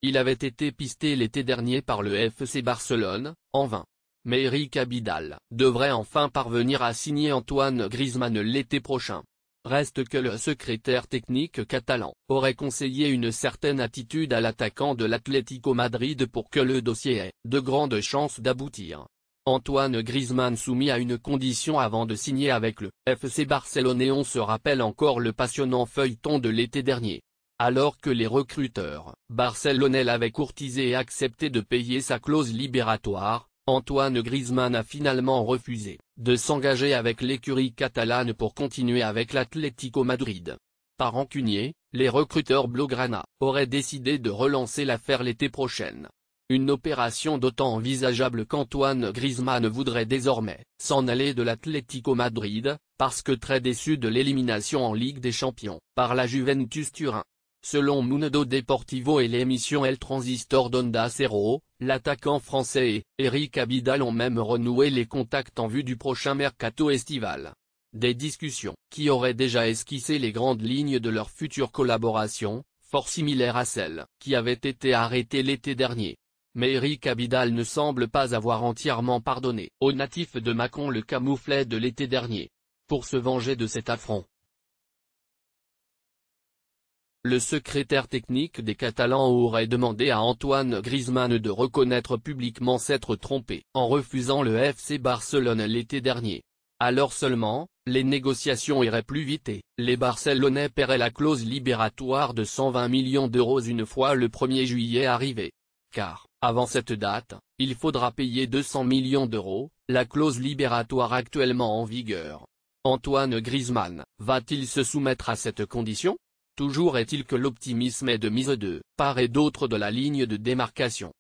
Il avait été pisté l'été dernier par le FC Barcelone, en vain. Mais Eric Abidal devrait enfin parvenir à signer Antoine Griezmann l'été prochain. Reste que le secrétaire technique catalan aurait conseillé une certaine attitude à l'attaquant de l'Atlético Madrid pour que le dossier ait de grandes chances d'aboutir. Antoine Griezmann soumis à une condition avant de signer avec le FC Barcelone, et on se rappelle encore le passionnant feuilleton de l'été dernier. Alors que les recruteurs barcelonais l'avaient courtisé et accepté de payer sa clause libératoire, Antoine Griezmann a finalement refusé de s'engager avec l'écurie catalane pour continuer avec l'Atlético Madrid. Par rancunier, les recruteurs blaugrana auraient décidé de relancer l'affaire l'été prochain. Une opération d'autant envisageable qu'Antoine Griezmann voudrait désormais s'en aller de l'Atlético Madrid, parce que très déçu de l'élimination en Ligue des Champions par la Juventus Turin. Selon Mundo Deportivo et l'émission El Transistor d'Onda Cero, l'attaquant français et Eric Abidal ont même renoué les contacts en vue du prochain mercato estival. Des discussions qui auraient déjà esquissé les grandes lignes de leur future collaboration, fort similaire à celle qui avait été arrêtée l'été dernier. Mais Eric Abidal ne semble pas avoir entièrement pardonné au natif de Mâcon le camouflet de l'été dernier. Pour se venger de cet affront, le secrétaire technique des Catalans aurait demandé à Antoine Griezmann de reconnaître publiquement s'être trompé en refusant le FC Barcelone l'été dernier. Alors seulement, les négociations iraient plus vite et les Barcelonais paieraient la clause libératoire de 120 millions d'euros une fois le 1er juillet arrivé. Car, avant cette date, il faudra payer 200 millions d'euros, la clause libératoire actuellement en vigueur. Antoine Griezmann va-t-il se soumettre à cette condition ? Toujours est-il que l'optimisme est de mise de part et d'autre de la ligne de démarcation.